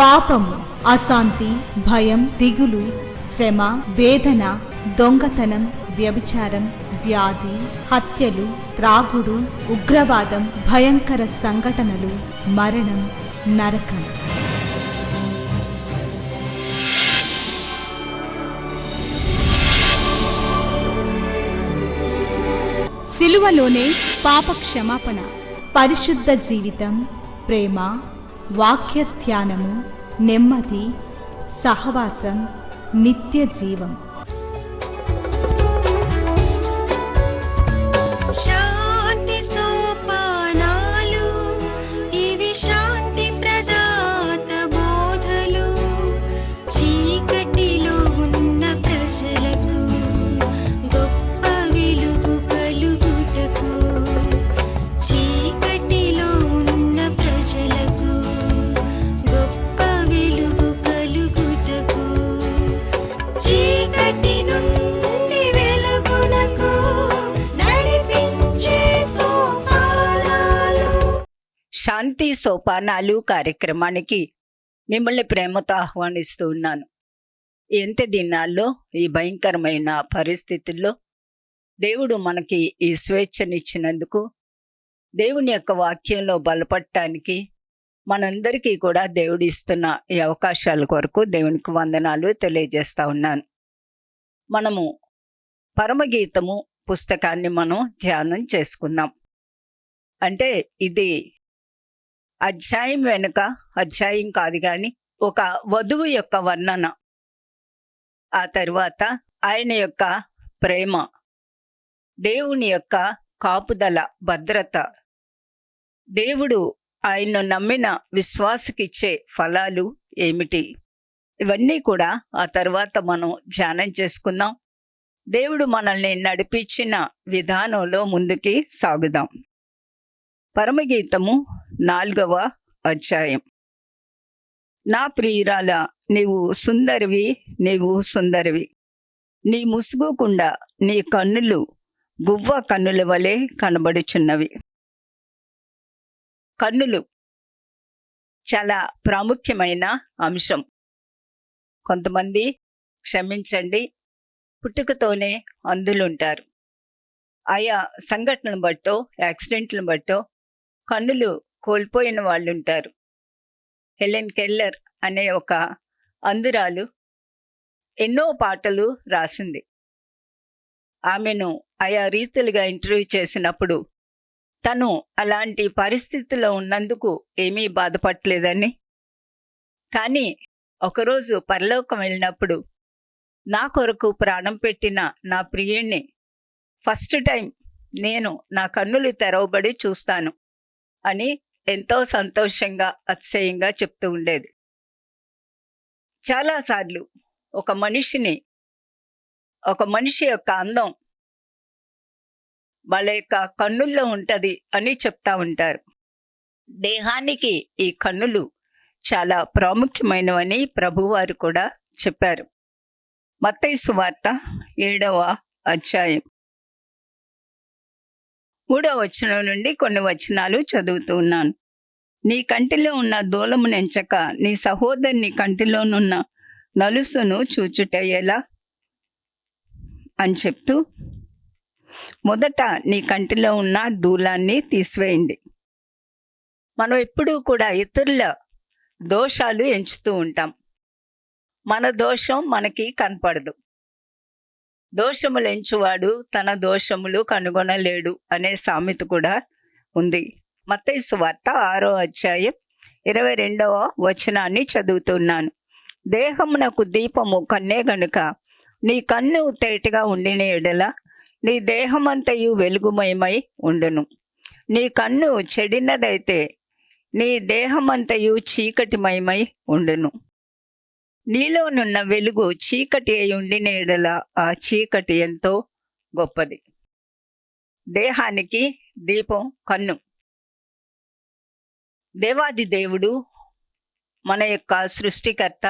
పాపము, అశాంతి, భయం, దిగులు, శ్రమ, వేదన, దొంగతనం, వ్యభిచారం, వ్యాధి, హత్యలు, త్రాగుడు, ఉగ్రవాదం, భయంకర సంఘటనలు, మరణం, నరకం. సిలువలోనే పాప క్షమాపణ, పరిశుద్ధ జీవితం, ప్రేమ, వాక్య ధ్యానము, నెమ్మది, సహవాసం, నిత్య జీవం. శాంతి సోపానాలు, ఇవి శాంతి ప్రదాత బోధలు. చీకటిలో ఉన్న ప్రజలకు గొప్ప వెలుగు కలుగుటకు, చీకటిలో ఉన్న ప్రజలకు గొప్ప వెలుగు కలుగుటకు, చీకటి నుండి వెలుగునకు నడిపించే సోపానాలు. శాంతి సోపానాలు కార్యక్రమానికి మిమ్మల్ని ప్రేమతో ఆహ్వానిస్తూ ఉన్నాను. ఎంత దినాల్లో ఈ భయంకరమైన పరిస్థితుల్లో దేవుడు మనకి ఈ స్వేచ్ఛనిచ్చినందుకు, దేవుని యొక్క వాక్యంలో బలపడటానికి మనందరికీ కూడా దేవుడు ఇస్తున్న ఈ అవకాశాల కొరకు దేవునికి వందనాలు తెలియజేస్తా ఉన్నాను. మనము పరమగీతము పుస్తకాన్ని మనం ధ్యానం చేసుకుందాం. అంటే ఇది అధ్యాయం వెనుక అధ్యాయం కాదు కానీ ఒక వధువు యొక్క వర్ణన, ఆ తర్వాత ఆయన యొక్క ప్రేమ, దేవుని యొక్క కాపుదల, భద్రత, దేవుడు ఆయన్ను నమ్మిన విశ్వాసకిచ్చే ఫలాలు ఏమిటి, ఇవన్నీ కూడా ఆ తర్వాత మనం ధ్యానం చేసుకుందాం. దేవుడు మనల్ని నడిపించిన విధానంలో ముందుకి సాగుదాం. పరమగీతము 4వ అధ్యాయం. నా ప్రియురాల, నీవు సుందరివి, నీవు సుందరివి. నీ ముసుగుకుండా నీ కన్నులు గువ్వ కన్నుల వలె కనబడుచున్నవి. కన్నులు చాలా ప్రాముఖ్యమైన అంశం. కొంతమంది, క్షమించండి, పుట్టుకతోనే అంధులుంటారు. ఆయా సంఘటనలు బట్టో యాక్సిడెంట్లను బట్టో కన్నులు కోల్పోయిన వాళ్ళు ఉంటారు. హెలెన్ కెల్లర్ అనే ఒక అంధురాలు ఎన్నో పాటలు రాసింది. ఆమెను ఆయా రీతులుగా ఇంటర్వ్యూ చేసినప్పుడు తను అలాంటి పరిస్థితిలో ఉన్నందుకు ఏమీ బాధపడలేదని, కానీ ఒకరోజు పరలోకం వెళ్ళినప్పుడు నా కొరకు ప్రాణం పెట్టిన నా ప్రియుణ్ణి ఫస్ట్ టైం నేను నా కన్నులు తెరవబడి చూస్తాను అని ఎంతో సంతోషంగా అతిశయంగా చెప్తూ ఉండేది. చాలాసార్లు ఒక మనిషి యొక్క అందం వాళ్ళ యొక్క కన్నుల్లో ఉంటది అని చెప్తా ఉంటారు. దేహానికి ఈ కన్నులు చాలా ప్రాముఖ్యమైనవని ప్రభువారు కూడా చెప్పారు. మత్తయి సువార్త 7వ అధ్యాయం 3వ వచనం నుండి కొన్ని వచనాలు చదువుతూ ఉన్నాను. నీ కంటిలో ఉన్న దూలము నెంచక నీ సహోదరుని కంటిలోనున్న నలుసును చూచుట ఎలా అని చెప్తూ, మొదట నీ కంటిలో ఉన్న దూలాన్ని తీసివేయండి. మనం ఎప్పుడూ కూడా ఇతరుల దోషాలు ఎంచుతూ ఉంటాం. మన దోషం మనకి కనపడదు. దోషములు ఎంచువాడు తన దోషములు కనుగొనలేడు అనే సామెత కూడా ఉంది. మత్తయి సువార్త 6వ అధ్యాయం 22వ వచనాన్ని చదువుతున్నాను. దేహమునకు దీపము కన్నే గనుక నీ కన్ను తేటగా ఉండిన ఎడల నీ దేహమంతయు వెలుగుమయమై ఉండును. నీ కన్ను చెడినదైతే నీ దేహమంతయు చీకటిమయమై ఉండును. నీలోనున్న వెలుగు చీకటి అయి ఉండిన ఎడల ఆ చీకటి ఎంతో గొప్పది. దేహానికి దీపం కన్ను. దేవాది దేవుడు మన యొక్క సృష్టికర్త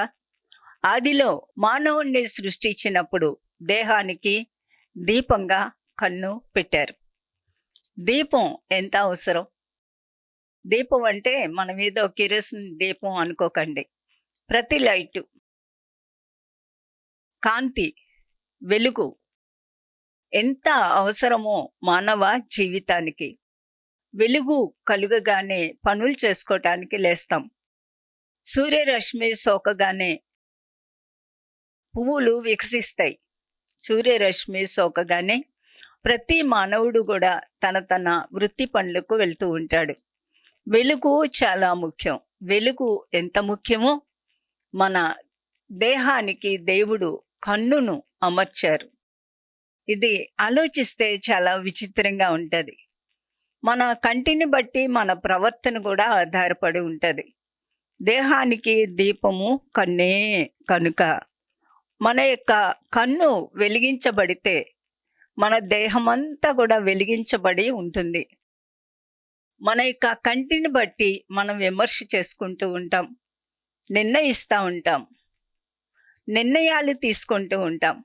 ఆదిలో మానవుణ్ణి సృష్టించినప్పుడు దేహానికి దీపంగా కన్ను పెట్టారు. దీపం ఎంత అవసరం. దీపం అంటే మనం ఏదో కిరోసిన్ దీపం అనుకోకండి. ప్రతి లైటు, కాంతి, వెలుగు ఎంత అవసరమో మానవ జీవితానికి. వెలుగు కలుగగానే పనులు చేసుకోవటానికి లేస్తాం. సూర్యరశ్మి సోకగానే పువ్వులు వికసిస్తాయి. సూర్యరశ్మి సోకగానే ప్రతి మానవుడు కూడా తన వృత్తి పనులకు వెళ్తూ ఉంటాడు. వెలుగు చాలా ముఖ్యం. వెలుగు ఎంత ముఖ్యమో మన దేహానికి దేవుడు కన్నును అమర్చారు. ఇది ఆలోచిస్తే చాలా విచిత్రంగా ఉంటది. మన కంటిని బట్టి మన ప్రవర్తన కూడా ఆధారపడి ఉంటది. దేహానికి దీపము కన్నే కనుక మన యొక్క కన్ను వెలిగించబడితే మన దేహమంతా కూడా వెలిగించబడి ఉంటుంది. మన యొక్క కంటిని బట్టి మనం విమర్శ చేసుకుంటూ ఉంటాం, నిర్ణయిస్తూ ఉంటాం, నిర్ణయాలు తీసుకుంటూ ఉంటాం.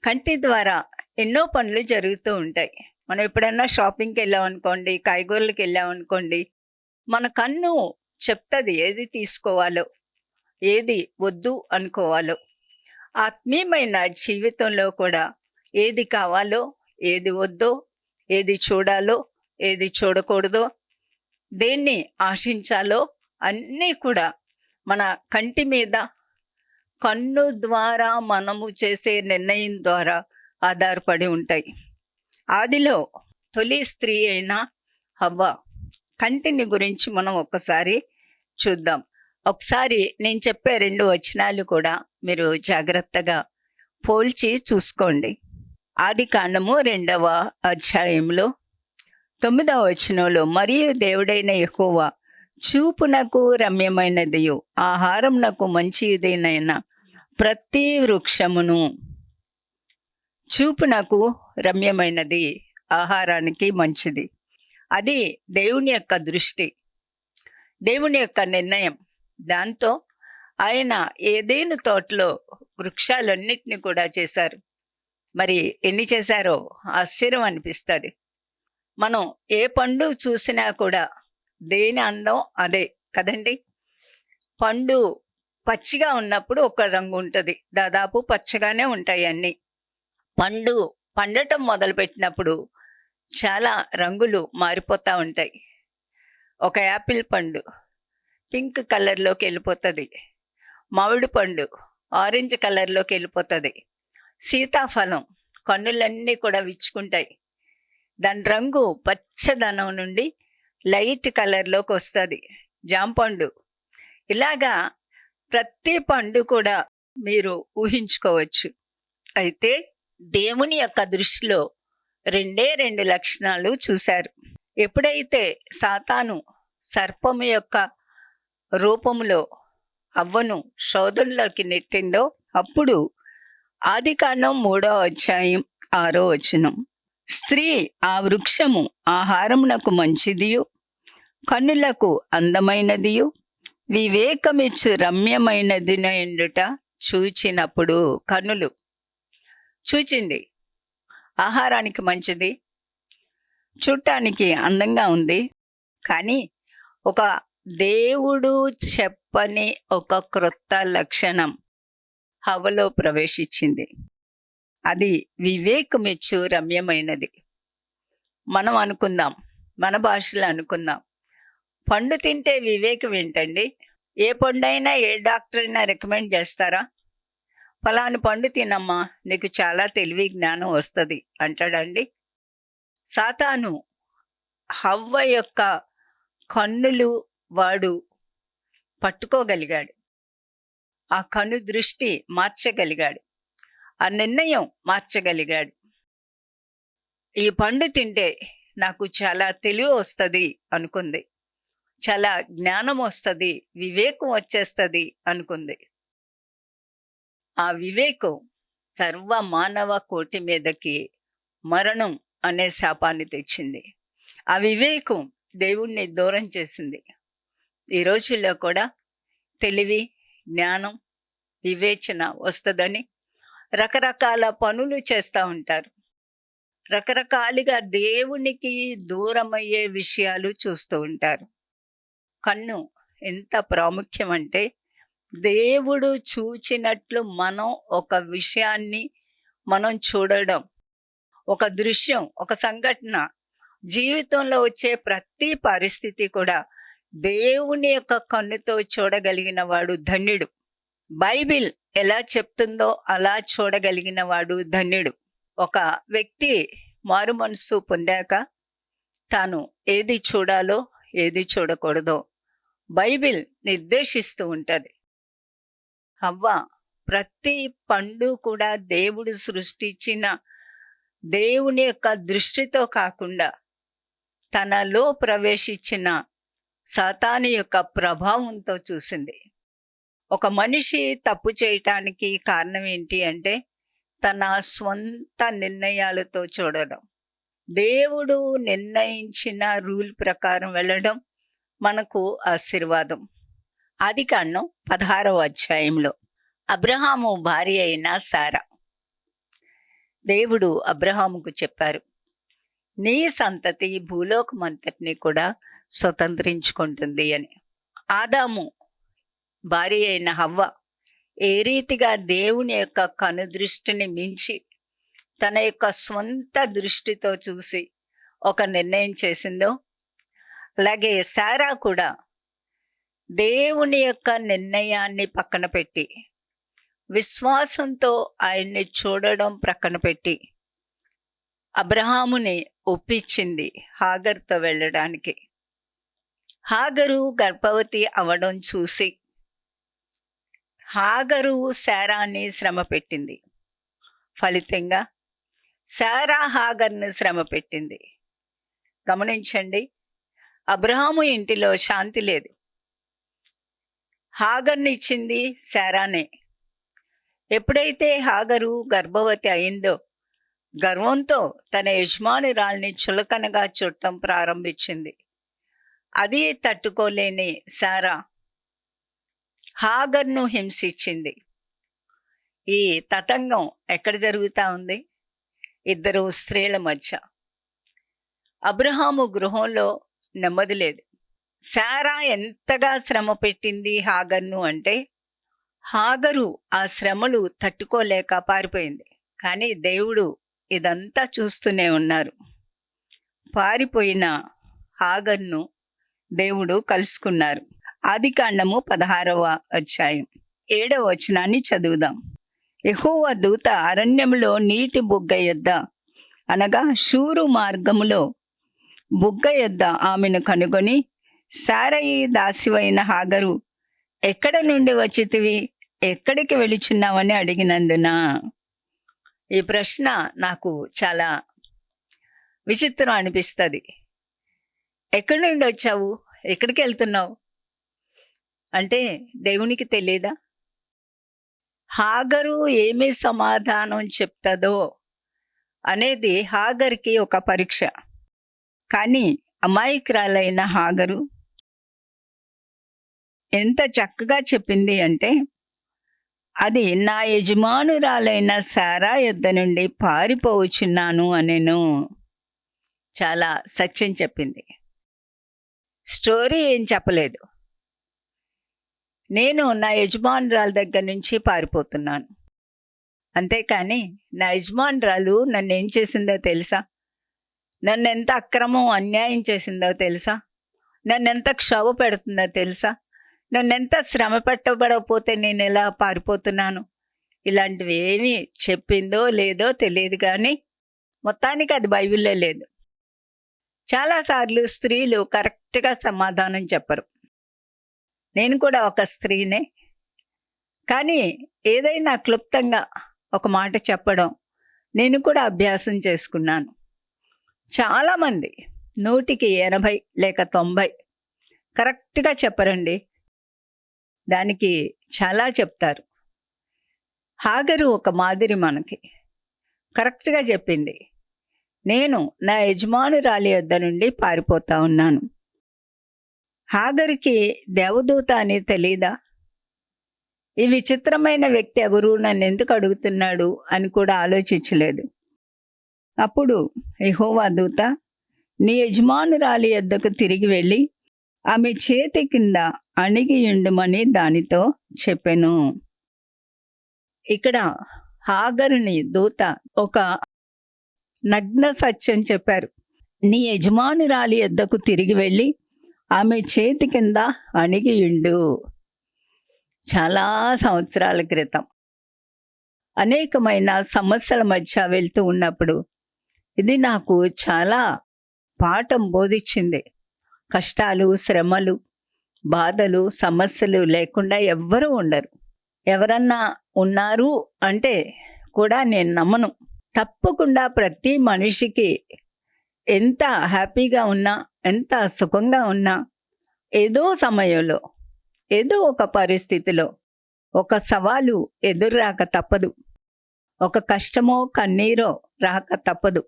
కంటి ద్వారా ఎన్నో పనులు జరుగుతూ ఉంటాయి. మనం ఎప్పుడైనా షాపింగ్కి వెళ్ళామనుకోండి, కాయగూరలకు వెళ్ళామనుకోండి, మన కన్ను చెప్తుంది ఏది తీసుకోవాలో, ఏది వద్దు అనుకోవాలో. ఆత్మీయమైన జీవితంలో కూడా ఏది కావాలో, ఏది వద్దో, ఏది చూడాలో, ఏది చూడకూడదో, దేన్ని ఆశించాలో అన్నీ కూడా మన కంటి మీద, కన్ను ద్వారా మనము చేసే నిర్ణయం ద్వారా ఆధారపడి ఉంటాయి. ఆదిలో తొలి స్త్రీ అయిన హవ్వ కంటిని గురించి మనం ఒక్కసారి చూద్దాం. ఒకసారి నేను చెప్పే 2 వచనాలు కూడా మీరు జాగ్రత్తగా పోల్చి చూసుకోండి. ఆదికాండము 2వ అధ్యాయంలో 9వ వచనంలో, మరియు దేవుడైన యెహోవా చూపునకు రమ్యమైనదియు ఆహారమునకు మంచిదైన ప్రతి వృక్షమును, చూపునకు రమ్యమైనది, ఆహారానికి మంచిది. అది దేవుని యొక్క దృష్టి, దేవుని యొక్క నిర్ణయం. దాంతో ఆయన ఏదేను తోటలో వృక్షాలన్నిటిని కూడా చేశారు. మరి ఎన్ని చేశారో ఆశ్చర్యం అనిపిస్తుంది. మనం ఏ పండు చూసినా కూడా దేని అందం అదే కదండి. పండు పచ్చిగా ఉన్నప్పుడు ఒక రంగు ఉంటుంది, దాదాపు పచ్చగానే ఉంటాయి అన్నీ. పండు పండటం మొదలుపెట్టినప్పుడు చాలా రంగులు మారిపోతూ ఉంటాయి. ఒక యాపిల్ పండు పింక్ కలర్లోకి వెళ్ళిపోతుంది, మామిడి పండు ఆరెంజ్ కలర్లోకి వెళ్ళిపోతుంది, సీతాఫలం కన్నులన్నీ కూడా విచ్చుకుంటాయి, దాని రంగు పచ్చదనం నుండి లైట్ కలర్లోకి వస్తుంది, జాంపండు. ఇలాగా ప్రతి పండు కూడా మీరు ఊహించుకోవచ్చు. అయితే దేవుని యొక్క దృష్టిలో 2 లక్షణాలు చూశారు. ఎప్పుడైతే సాతాను సర్పము యొక్క రూపంలో అవ్వను శోధనలోకి నెట్టిందో, అప్పుడు ఆదికాండం 3వ అధ్యాయం 6వ వచనం, స్త్రీ ఆ వృక్షము ఆహారమునకు మంచిదియు కన్నులకు అందమైనదియు వివేకమిచ్చు రమ్యమైనదిన ఎండుట చూచినప్పుడు, కన్నులు చూచింది, ఆహారానికి మంచిది, చూడటానికి అందంగా ఉంది. కానీ ఒక దేవుడు చెప్పని ఒక క్రొత్త లక్షణం హవ్వలో ప్రవేశించింది. అది వివేకమిచ్చు రమ్యమైనది. మనం అనుకుందాం, మన భాషలో అనుకుందాం, పండు తింటే వివేకం ఏంటండి? ఏ పండు అయినా ఏ డాక్టర్ అయినా రికమెండ్ చేస్తారా? ఫలాని పండు తినమ్మా, నీకు చాలా తెలివి జ్ఞానం వస్తుంది అంటాడండి? సాతాను హవ్వ యొక్క కన్నులు వాడు పట్టుకోగలిగాడు, ఆ కను దృష్టి మార్చగలిగాడు, ఆ నిర్ణయం మార్చగలిగాడు. ఈ పండు తింటే నాకు చాలా తెలివి వస్తుంది అనుకుంది, చాలా జ్ఞానం వస్తుంది, వివేకం వచ్చేస్తుంది అనుకుంది. ఆ వివేకం సర్వ మానవ కోటి మీదకి మరణం అనే శాపాన్ని తెచ్చింది. ఆ వివేకం దేవుణ్ణి దూరం చేసింది. ఈ రోజుల్లో కూడా తెలివి, జ్ఞానం, వివేచన వస్తుందని రకరకాల పనులు చేస్తూ ఉంటారు. రకరకాలుగా దేవునికి దూరమయ్యే విషయాలు చూస్తూ ఉంటారు. కన్ను ఎంత ప్రాముఖ్యం అంటే దేవుడు చూచినట్లు మనం ఒక విషయాన్ని మనం చూడడం, ఒక దృశ్యం, ఒక సంఘటన, జీవితంలో వచ్చే ప్రతి పరిస్థితి కూడా దేవుని యొక్క కన్నుతో చూడగలిగిన వాడు ధన్యుడు. బైబిల్ ఎలా చెప్తుందో అలా చూడగలిగిన వాడు ధన్యుడు. ఒక వ్యక్తి మారు మనసు పొందాక తాను ఏది చూడాలో ఏది చూడకూడదో బైబిల్ నిర్దేశిస్తూ ఉంటది. హవ్వ ప్రతి పండు కూడా దేవుడు సృష్టించిన దేవుని యొక్క దృష్టితో కాకుండా తనలో ప్రవేశించిన సాతాను యొక్క ప్రభావంతో చూసింది. ఒక మనిషి తప్పు చేయటానికి కారణం ఏంటి అంటే తన స్వంత నిర్ణయాలతో చూడడం. దేవుడు నిర్ణయించిన రూల్ ప్రకారం వెళ్ళడం మనకు ఆశీర్వాదం. ఆదికాండం 16వ అధ్యాయంలో అబ్రహాము భార్య అయిన సారా, దేవుడు అబ్రహాముకు చెప్పారు, నీ సంతతి భూలోకమంతటిని కూడా స్వతంత్రించుకుంటుంది అని. ఆదాము భార్య అయిన హవ్వ ఏ రీతిగా దేవుని యొక్క కనుదృష్టిని మించి తన యొక్క స్వంత దృష్టితో చూసి ఒక నిర్ణయం చేసిందో, అలాగే సారా కూడా దేవుని యొక్క నిర్ణయాన్ని పక్కన పెట్టి విశ్వాసంతో ఆయన్ని చూడడం ప్రక్కన పెట్టి అబ్రహాముని ఒప్పించింది హాగరుతో వెళ్ళడానికి. హాగరు గర్భవతి అవడం చూసి హాగరు శారాని శ్రమ పెట్టింది. ఫలితంగా శారా హాగర్ని శ్రమ పెట్టింది. గమనించండి, అబ్రహాము ఇంటిలో శాంతి లేదు. హాగర్ని ఇచ్చింది శారానే. ఎప్పుడైతే హాగరు గర్భవతి అయిందో గర్వంతో తన యజమానురాల్ని చులకనగా చూడటం ప్రారంభించింది. అది తట్టుకోలేని శారా హాగర్ను హింసించింది. ఈ తతంగం ఎక్కడ జరుగుతా ఉంది? ఇద్దరు స్త్రీల మధ్య. అబ్రహాము గృహంలో నెమ్మది లేదు. శారా ఎంతగా శ్రమ పెట్టింది హాగర్ను అంటే హాగరు ఆ శ్రమలు తట్టుకోలేక పారిపోయింది. కానీ దేవుడు ఇదంతా చూస్తూనే ఉన్నారు. పారిపోయిన హాగర్ను దేవుడు కలుసుకున్నారు. ఆదికాండము 16వ అధ్యాయం 7వ వచనాన్ని చదువుదాం. యెహోవా దూత అరణ్యములో నీటి బుగ్గ యొద్ద అనగా షూరు మార్గములో బుగ్గ యొద్ద ఆమెను కనుగొని, శారయి దాసివైన హాగరు, ఎక్కడ నుండి వచ్చితివి, ఎక్కడికి వెళుచున్నావని అడిగినందున. ఈ ప్రశ్న నాకు చాలా విచిత్రం అనిపిస్తుంది. ఎక్కడి నుండి వచ్చావు, ఎక్కడికి వెళ్తున్నావు అంటే దేవునికి తెలియదా? హాగరు ఏమి సమాధానం చెప్తుందో అనేది హాగర్కి ఒక పరీక్ష. కానీ అమాయకురాలైన హాగరు ఎంత చక్కగా చెప్పింది అంటే, అది నా యజమానురాలైన శారా యొద్ద నుండి పారిపోవచ్చున్నాను అనేను. చాలా సత్యం చెప్పింది. స్టోరీ ఏం చెప్పలేదు. నేను నా యజమానురాల దగ్గర నుంచి పారిపోతున్నాను. అంతేకాని నా యజమానురాలు నన్ను ఏం చేసిందో తెలుసా? నన్ను ఎంత అక్రమం అన్యాయం చేసిందో తెలుసా? నన్ను ఎంత క్షోభ పెడుతుందో తెలుసా? నన్ను ఎంత శ్రమ పెట్టబడకపోతే నేను ఎలా పారిపోతున్నాను? ఇలాంటివి ఏమీ చెప్పిందో లేదో తెలియదు, కానీ మొత్తానికి అది బైబిల్లో లేదు. చాలాసార్లు స్త్రీలు కరెక్ట్గా సమాధానం చెప్పరు. నేను కూడా ఒక స్త్రీనే, కానీ ఏదైనా క్లుప్తంగా ఒక మాట చెప్పడం నేను కూడా అభ్యాసం చేసుకున్నాను. చాలామంది 100కి 80 లేక 90 కరెక్ట్గా చెప్పరండి. దానికి చాలా చెప్తారు. హాగరు ఒక మాదిరి మనకి కరెక్ట్గా చెప్పింది. నేను నా యజమానురాలి యొద్ద నుండి పారిపోతా ఉన్నాను. హాగరుకి దేవదూత అని తెలీదా? ఈ విచిత్రమైన వ్యక్తి ఎవరు, నన్ను ఎందుకు అడుగుతున్నాడు అని కూడా ఆలోచించలేదు. అప్పుడు యెహోవా దూత, నీ యజమానురాలి యొద్దకు తిరిగి వెళ్ళి ఆమె చేతి కింద అణిగియుండుమని దానితో చెప్పెను. ఇక్కడ హాగరుని దూత ఒక నగ్న సత్యం చెప్పారు. నీ యజమానురాలి యొద్దకు తిరిగి వెళ్ళి ఆమె చేతి కింద అణిగియుండు. చాలా సంవత్సరాల క్రితం అనేకమైన సమస్యల మధ్య వెళ్తూ ఉన్నప్పుడు ఇది నాకు చాలా పాఠం బోధించింది. కష్టాలు, శ్రమలు, బాధలు, సమస్యలు లేకుండా ఎవ్వరూ ఉండరు. ఎవరన్నా ఉన్నారు అంటే కూడా నేను నమ్మను. తప్పకుండా ప్రతి మనిషికి ఎంత హ్యాపీగా ఉన్నా, ఎంత సుఖంగా ఉన్నా, ఏదో సమయంలో, ఏదో ఒక పరిస్థితిలో ఒక సవాలు ఎదురు రాక తప్పదు. ఒక కష్టమో కన్నీరో రాక తప్పదు.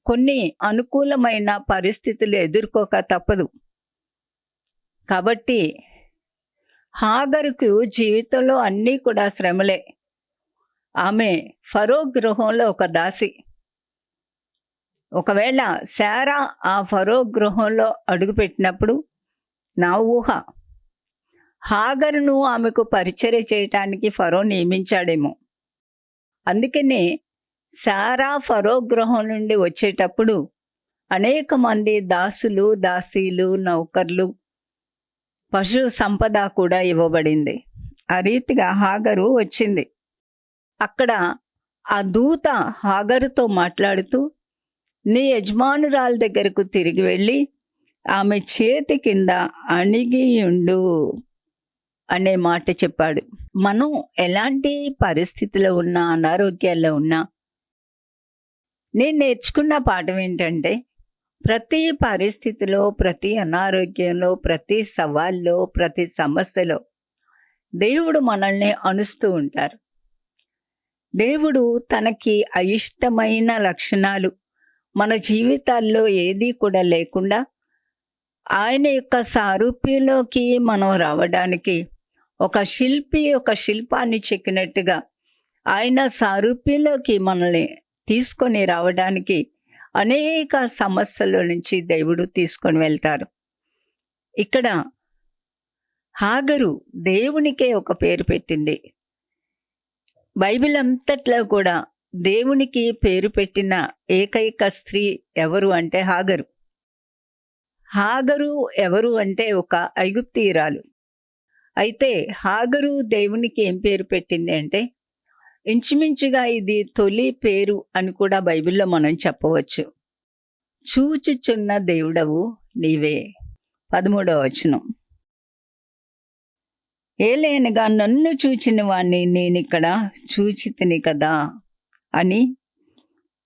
కొన్ని అనుకూలమైన పరిస్థితులు ఎదుర్కోక తప్పదు. కాబట్టి హాగరుకు జీవితంలో అన్నీ కూడా శ్రమలే. ఆమె ఫరో గృహంలో ఒక దాసి. ఒకవేళ శారా ఆ ఫరో గృహంలో అడుగుపెట్టినప్పుడు నా ఊహ హాగరును ఆమెకు పరిచర్య చేయటానికి ఫరో నియమించాడేమో. అందుకనే శారా ఫరో గృహం నుండి వచ్చేటప్పుడు అనేక మంది దాసులు, దాసీలు, నౌకర్లు, పశు సంపద కూడా ఇవ్వబడింది. ఆ రీతిగా హాగరు వచ్చింది. అక్కడ ఆ దూత హాగరుతో మాట్లాడుతూ నీ యజమానురాల దగ్గరకు తిరిగి వెళ్ళి ఆమె చేతి కింద అణిగియుండు అనే మాట చెప్పాడు. మనం ఎలాంటి పరిస్థితిలో ఉన్నా, అనారోగ్యాల్లో ఉన్నా, నేను నేర్చుకున్న పాఠం ఏంటంటే ప్రతి పరిస్థితిలో, ప్రతి అనారోగ్యంలో, ప్రతి సవాల్లో, ప్రతి సమస్యలో దేవుడు మనల్ని అనుస్తూ ఉంటారు. దేవుడు తనకి అయిష్టమైన లక్షణాలు మన జీవితాల్లో ఏది కూడా లేకుండా ఆయన యొక్క సారూప్యంలోకి మనం రావడానికి ఒక శిల్పి ఒక శిల్పాన్ని చెక్కినట్టుగా ఆయన సారూప్యంలోకి మనల్ని తీసుకొని రావడానికి అనేక సమస్యల నుంచి దేవుడు తీసుకొని వెళ్తారు. ఇక్కడ హాగరు దేవునికే ఒక పేరు పెట్టింది. బైబిల్ అంతట్లో కూడా దేవునికి పేరు పెట్టిన ఏకైక స్త్రీ ఎవరు అంటే హాగరు. హాగరు ఎవరు అంటే ఒక ఐగుప్తీయురాలు. అయితే హాగరు దేవునికి ఏం పేరు పెట్టింది అంటే ఇంచుమించుగా ఇది తొలి పేరు అని కూడా బైబిల్లో మనం చెప్పవచ్చు. చూచుచున్న దేవుడవు నీవే. 13వ వచనం. ఏలైనగా నన్ను చూచిన వాణ్ణి నేనిక్కడ చూచితిని కదా అని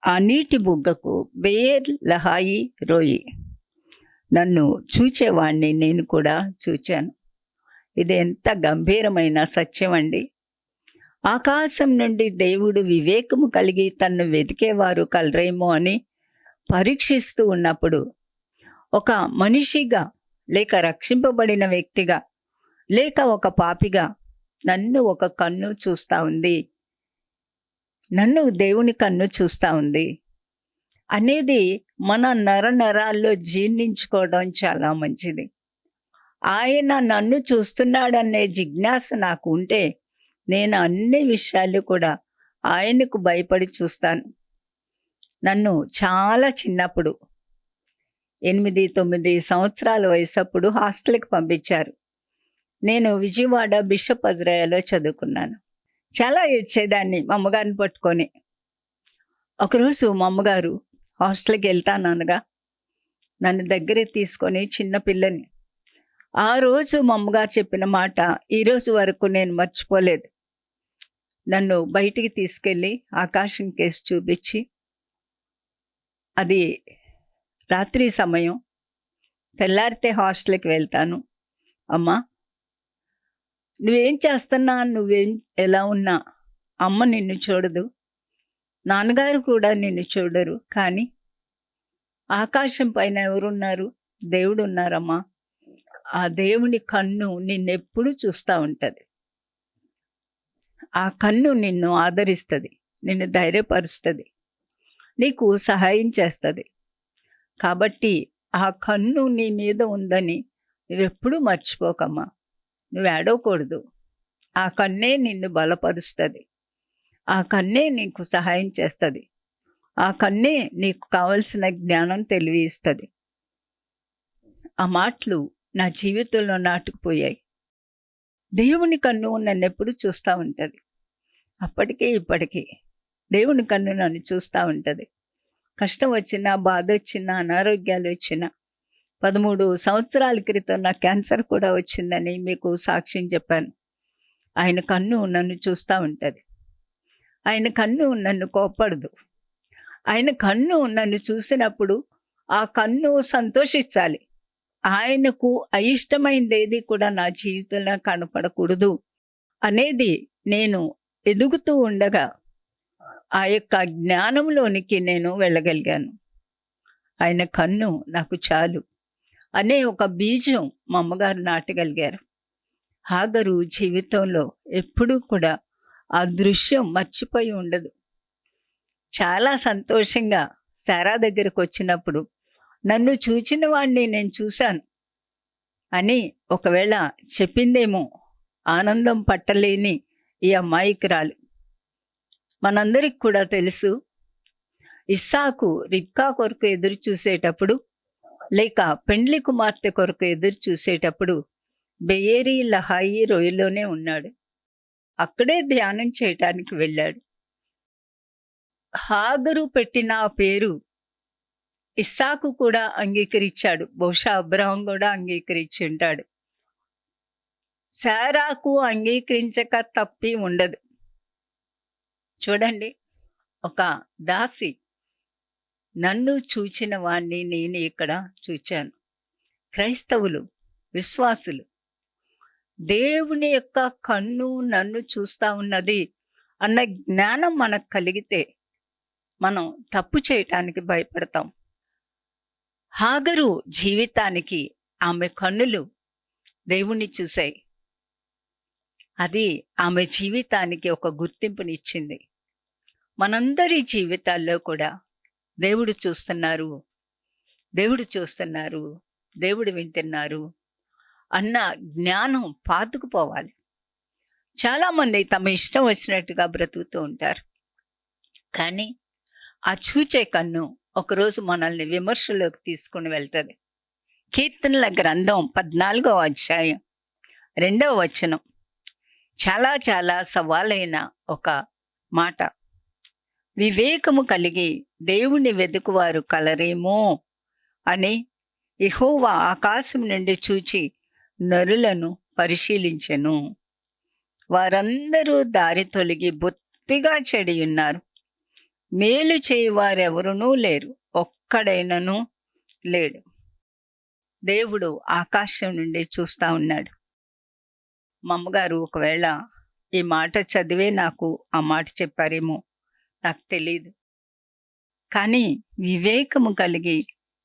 ఆ నీటి బుగ్గకు బేర్ లహాయి రోయి. నన్ను చూచేవాణ్ణి నేను కూడా చూచాను. ఇది ఎంత గంభీరమైన సత్యం అండి. ఆకాశం నుండి దేవుడు వివేకము కలిగి తన్ను వెతికేవారు కలరేమో అని పరీక్షిస్తూ ఉన్నప్పుడు ఒక మనిషిగా, లేక రక్షింపబడిన వ్యక్తిగా, లేక ఒక పాపిగా నన్ను ఒక కన్ను చూస్తూ ఉంది, నన్ను దేవుని కన్ను చూస్తూ ఉంది అనేది మన నరాల్లో జీర్ణించుకోవడం చాలా మంచిది. ఆయన నన్ను చూస్తున్నాడనే జిజ్ఞాస నాకు ఉంటే నేను అన్ని విషయాలు కూడా ఆయనకు భయపడి చూస్తాను. నన్ను చాలా చిన్నప్పుడు 8-9 సంవత్సరాల వయసప్పుడు హాస్టల్కి పంపించారు. నేను విజయవాడ బిషప్ అజ్రాయాలో చదువుకున్నాను. చాలా ఏడ్చేదాన్ని మా అమ్మగారిని పట్టుకొని. ఒకరోజు మా అమ్మగారు హాస్టల్కి వెళ్తాననగా నన్ను దగ్గరికి తీసుకొని, చిన్న పిల్లని, ఆ రోజు మా అమ్మగారు చెప్పిన మాట ఈరోజు వరకు నేను మర్చిపోలేదు. నన్ను బయటికి తీసుకెళ్ళి ఆకాశం కేసి చూపించి, అది రాత్రి సమయం, తెల్లారితే హాస్టల్కి వెళ్తాను, అమ్మా నువ్వేం చేస్తున్నా, నువ్వేం ఎలా ఉన్నా అమ్మ నిన్ను చూడదు, నాన్నగారు కూడా నిన్ను చూడరు, కానీ ఆకాశం పైన ఎవరున్నారు? దేవుడు ఉన్నారమ్మా. ఆ దేవుని కన్ను నిన్నెప్పుడు చూస్తూ ఉంటుంది. ఆ కన్ను నిన్ను ఆదరిస్తుంది, నిన్ను ధైర్యపరుస్తుంది, నీకు సహాయం చేస్తుంది. కాబట్టి ఆ కన్ను నీ మీద ఉందని నువ్వెప్పుడూ మర్చిపోకమ్మా, నువ్వు ఏడవకూడదు. ఆ కన్నే నిన్ను బలపరుస్తుంది, ఆ కన్నే నీకు సహాయం చేస్తుంది, ఆ కన్నే నీకు కావలసిన జ్ఞానం తెలివి ఇస్తుంది. ఆ మాటలు నా జీవితంలో నాటుకుపోయాయి. దేవుని కన్ను నన్ను ఎప్పుడు చూస్తూ ఉంటుంది. అప్పటికే ఇప్పటికీ దేవుని కన్ను నన్ను చూస్తూ ఉంటుంది. కష్టం వచ్చినా, బాధ వచ్చినా, అనారోగ్యాలు వచ్చినా, 13 సంవత్సరాల క్రితం నాకు క్యాన్సర్ కూడా వచ్చిందని మీకు సాక్ష్యం చెప్పాను. ఆయన కన్ను నన్ను చూస్తూ ఉంటుంది. ఆయన కన్ను నన్ను కోప్పడదు. ఆయన కన్ను నన్ను చూసినప్పుడు ఆ కన్ను సంతోషించాలి. ఆయనకు అయిష్టమైనది ఏది కూడా నా జీవితంలో కనపడకూడదు అనేది నేను ఎదుగుతూ ఉండగా ఆ యొక్క జ్ఞానంలోనికి నేను వెళ్ళగలిగాను. ఆయన కన్ను నాకు చాలు అనే ఒక బీజం మా అమ్మగారు నాటగలిగారు. హాగరు జీవితంలో ఎప్పుడూ కూడా ఆ దృశ్యం మర్చిపోయి ఉండదు. చాలా సంతోషంగా శారా దగ్గరకు వచ్చినప్పుడు నన్ను చూచిన వాడిని నేను చూశాను అని ఒకవేళ చెప్పిందేమో ఆనందం పట్టలేని ఈ అమాయకురాలు. మనందరికి కూడా తెలుసు, ఇస్సాకు రిబ్కా కొరకు ఎదురు చూసేటప్పుడు, లేక పెండ్లి కుమార్తె కొరకు ఎదురు చూసేటప్పుడు బెయేరీ లహాయి రోయలోనే ఉన్నాడు. అక్కడే ధ్యానం చేయటానికి వెళ్ళాడు. హాగరు పెట్టిన ఆ పేరు ఇస్సాకు కూడా అంగీకరించాడు. బహుశా అబ్రహాం కూడా అంగీకరించి ఉంటాడు. శారాకు అంగీకరించక తప్పి ఉండదు. చూడండి, ఒక దాసి, నన్ను చూచిన వాణ్ణి నేను ఇక్కడ చూచాను. క్రైస్తవులు, విశ్వాసులు, దేవుని యొక్క కన్ను నన్ను చూస్తా ఉన్నది అన్న జ్ఞానం మనకు కలిగితే మనం తప్పు చేయటానికి భయపడతాం. హాగరు జీవితానికి ఆమె కన్నులు దేవుణ్ణి చూశాయి. అది ఆమె జీవితానికి ఒక గుర్తింపునిచ్చింది. మనందరి జీవితాల్లో కూడా దేవుడు చూస్తున్నారు, దేవుడు చూస్తున్నారు, దేవుడు వింటున్నారు అన్న జ్ఞానం పాతుకుపోవాలి. చాలామంది తమ ఇష్టం వచ్చినట్టుగా బ్రతుకుతూ ఉంటారు. కానీ ఆ చూచే కన్ను ఒకరోజు మనల్ని విమర్శలోకి తీసుకుని వెళ్తుంది. కీర్తనల గ్రంథం 14వ అధ్యాయం 2వ వచనం చాలా చాలా సవాలైన ఒక మాట. వివేకము కలిగి దేవుణ్ణి వెతుకువారు కలరేమో అని యెహోవా ఆకాశం నుండి చూచి నరులను పరిశీలించెను. వారందరూ దారి తొలగి బొత్తిగా చెడి ఉన్నారు. మేలు చేయవారెవరునూ లేరు, ఒక్కడైనను లేడు. దేవుడు ఆకాశం నుండి చూస్తా ఉన్నాడు. మా అమ్మగారు ఒకవేళ ఈ మాట చదివే నాకు ఆ మాట చెప్పారేమో నాకు తెలియదు. కానీ వివేకము కలిగి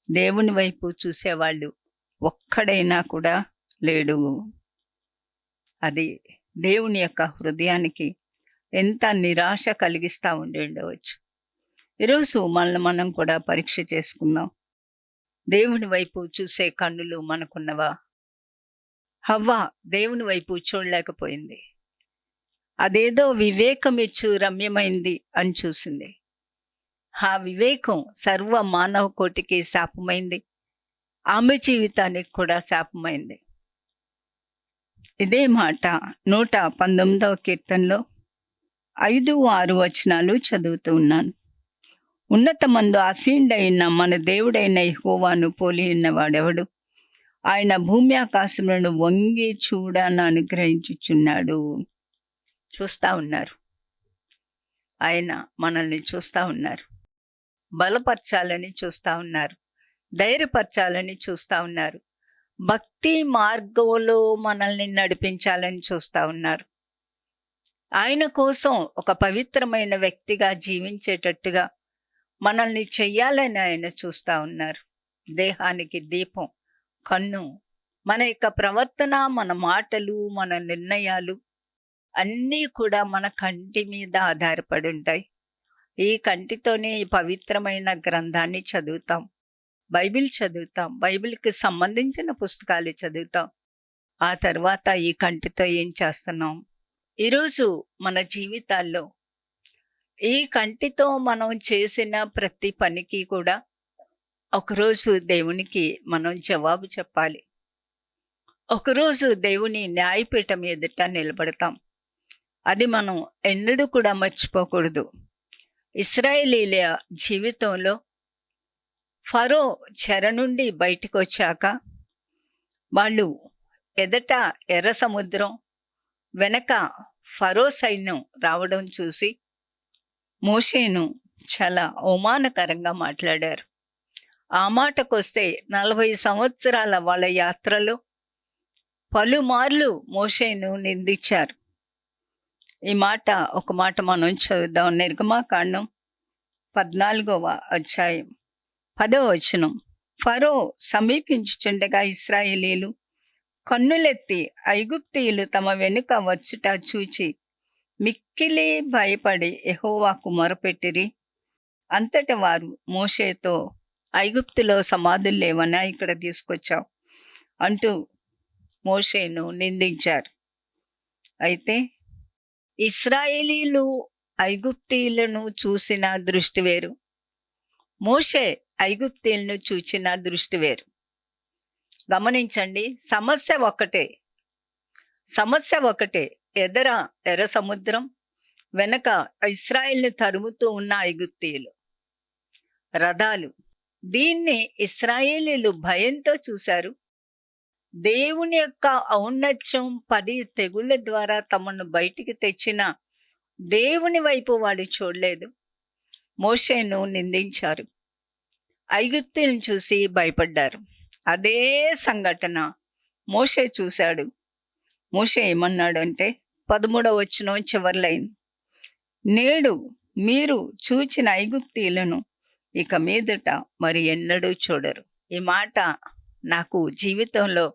దేవుని వైపు చూసేవాళ్ళు ఒక్కడైనా కూడా లేడు. అది దేవుని యొక్క హృదయానికి ఎంత నిరాశ కలిగిస్తూ ఉండవచ్చు. ఈరోజు మనల్ని మనం కూడా పరీక్ష చేసుకుందాం. దేవుని వైపు చూసే కన్నులు మనకున్నవా? హవ్వ దేవుని వైపు చూడలేకపోయింది. అదేదో వివేకం ఇచ్చు రమ్యమైంది అని చూసింది. ఆ వివేకం సర్వ మానవ కోటికి శాపమైంది. ఆమె జీవితానికి కూడా శాపమైంది. ఇదే మాట 119వ కీర్తనలో 5, 6 వచనాలు చదువుతూ ఉన్నాను. ఉన్నతమందు ఆసీనుడైన మన దేవుడైన యెహోవాను పోలి ఉన్నవాడెవడు? ఆయన భూమి ఆకాశములను వంగి చూడని అనుగ్రహించుచున్నాడు. చూస్తా ఉన్నారు. ఆయన మనల్ని చూస్తా ఉన్నారు. బలపరచాలని చూస్తా ఉన్నారు. ధైర్యపరచాలని చూస్తా ఉన్నారు. భక్తి మార్గంలో మనల్ని నడిపించాలని చూస్తా ఉన్నారు. ఆయన కోసం ఒక పవిత్రమైన వ్యక్తిగా జీవించేటట్టుగా మనల్ని చెయ్యాలని ఆయన చూస్తా ఉన్నారు. దేహానికి దీపం కన్ను. మన యొక్క ప్రవర్తన, మన మాటలు, మన నిర్ణయాలు అన్నీ కూడా మన కంటి మీద ఆధారపడి ఉంటాయి. ఈ కంటితోనే ఈ పవిత్రమైన గ్రంథాన్ని చదువుతాం. బైబిల్ చదువుతాం, బైబిల్కి సంబంధించిన పుస్తకాలు చదువుతాం. ఆ తర్వాత ఈ కంటితో ఏం చేస్తున్నాం? ఈరోజు మన జీవితాల్లో ఈ కంటితో మనం చేసిన ప్రతి పనికి కూడా ఒకరోజు దేవునికి మనం జవాబు చెప్పాలి. ఒకరోజు దేవుని న్యాయపీఠం ఎదుట నిలబడతాం. అది మనం ఎన్నడూ కూడా మర్చిపోకూడదు. ఇశ్రాయేలీల జీవితంలో ఫరో చెర నుండి బయటకు వచ్చాక వాళ్ళు ఎదట ఎర్ర సముద్రం, వెనక ఫరో సైన్యం రావడం చూసి మోషేను చాలా అవమానకరంగా మాట్లాడారు. ఆ మాటకొస్తే 40 సంవత్సరాల వాళ్ళ యాత్రలో పలుమార్లు మోషేను నిందించారు. ఈ మాట ఒక మాట మనం చదువుదాం. నిర్గమాకాండం 14వ అధ్యాయం 10వ వచనం. ఫరో సమీపించుచుండగా ఇశ్రాయేలీలు కన్నులెత్తి ఐగుప్తీయులు తమ వెనుక వచ్చుట చూచి మిక్కిలి భయపడి యెహోవాకు మొరపెట్టిరి. అంతట వారు మోషేతో, ఐగుప్తులో సమాధులు లేవనా ఇక్కడ తీసుకొచ్చావు అంటూ మోషేను నిందించారు. అయితే ఇశ్రాయేలీలు ఐగుప్తీయులను చూసిన దృష్టి వేరు, మోషే ఐగుప్తీయులను చూచిన దృష్టి వేరు. గమనించండి, సమస్య ఒకటే. ఎదర ఎర్ర సముద్రం, వెనక ఇశ్రాయేల్ని తరుముతూ ఉన్న ఐగుప్తీయులు, రథాలు. దీన్ని ఇశ్రాయేలీలు భయంతో చూశారు. దేవుని యొక్క ఔన్నత్యం 10 తెగుళ్ళ ద్వారా తమను బయటికి తెచ్చిన దేవుని వైపు వాడు చూడలేదు. మోషేను నిందించారు, ఐగుప్తులను చూసి భయపడ్డారు. అదే సంఘటన మోషే చూశాడు. మోషే ఏమన్నాడు అంటే 13వ వచనం చివరి లైన్, నేడు మీరు చూచిన ఐగుప్తీయులను ఇక మీదట మరి ఎన్నడూ చూడరు. ఈ మాట నాకు జీవితంలో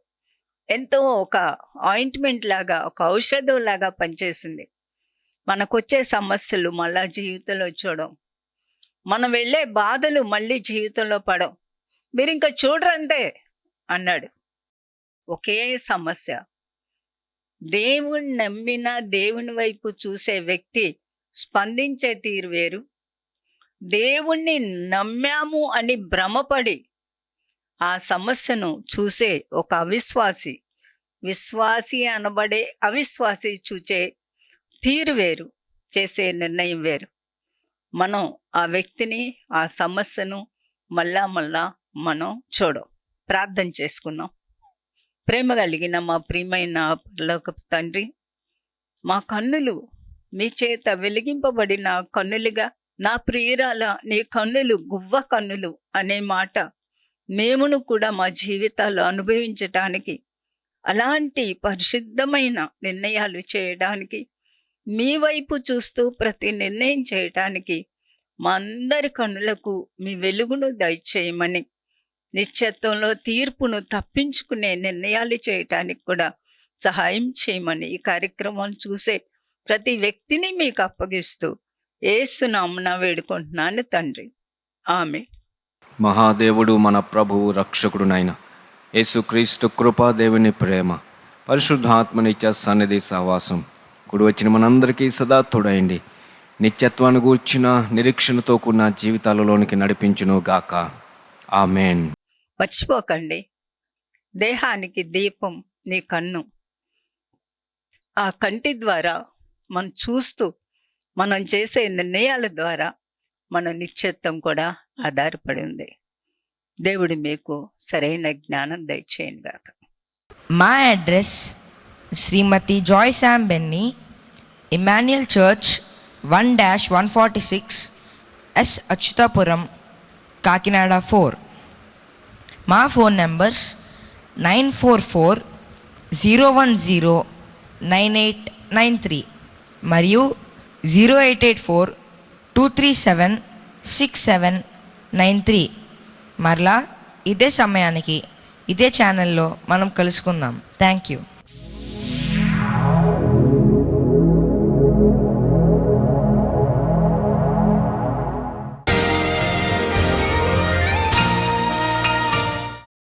ఎంతో ఒక ఆయింట్మెంట్ లాగా, ఒక ఔషధం లాగా పనిచేసింది. మనకొచ్చే సమస్యలు మళ్ళా జీవితంలో చూడం, మనం వెళ్ళే బాధలు మళ్ళీ జీవితంలో పడవు. మీరు ఇంకా చూడరంతే అన్నాడు. ఒకే సమస్య. దేవుణ్ణి నమ్మిన, దేవుని వైపు చూసే వ్యక్తి స్పందించే తీరు వేరు. దేవుణ్ణి నమ్మాము అని భ్రమపడి ఆ సమస్యను చూసే ఒక విశ్వాసి అనబడే అవిశ్వాసి చూసే తీరు వేరు, చేసే నిర్ణయం వేరు. మనం ఆ వ్యక్తిని, ఆ సమస్యను మళ్ళా మనం చూడం. ప్రార్థన చేసుకున్నాం. ప్రేమ కలిగిన మా ప్రియమైన పరలోకపు తండ్రి, మా కన్నులు మీ చేత వెలిగింపబడిన కన్నులుగా, నా ప్రియురాల నీ కన్నులు గువ్వ కన్నులు అనే మాట మేమును కూడా మా జీవితాల్లో అనుభవించటానికి, అలాంటి పరిశుద్ధమైన నిర్ణయాలు చేయడానికి, మీ వైపు చూస్తూ ప్రతి నిర్ణయం చేయటానికి మా అందరి కన్నులకు మీ వెలుగును దయచేయమని, నిశ్చత్వంలో తీర్పును తప్పించుకునే నిర్ణయాలు చేయటానికి కూడా సహాయం చేయమని ఈ కార్యక్రమాన్ని చూసే ప్రతి వ్యక్తిని మీకు అప్పగిస్తూ యేసు నామమున వేడుకుంటున్నాను తండ్రి, ఆమేన్. మహాదేవుడు మన ప్రభువు రక్షకుడునైన యేసుక్రీస్తు కృపా, దేవుని ప్రేమ, పరిశుద్ధాత్మ నిత్య సన్నిధి సహవాసం కూడి వచ్చిన మనందరికీ సదా తోడైండి నిత్యత్వాన్ని గూర్చిన నిరీక్షణతో కూడిన జీవితాలలోనికి నడిపించును గాక. ఆమేన్. మర్చిపోకండి, దేహానికి దీపం నీ కన్ను. ఆ కంటి ద్వారా మనం చూస్తూ మనం చేసే నిర్ణయాల ద్వారా మన నిశ్చిత్వం కూడా ఆధారపడి ఉంది. దేవుడు మీకు సరైన జ్ఞానం దయచేయను గాక. మా address Srimati Joy Sam Benny, Emmanuel church 1-146 S Atchutapuram, Kakinada 4. మా ఫోన్ నెంబర్స్ 944-010-9893 మరియు 0884-237-6793. మరలా ఇదే సమయానికి ఇదే ఛానల్లో మనం కలుసుకుందాం. Thank you.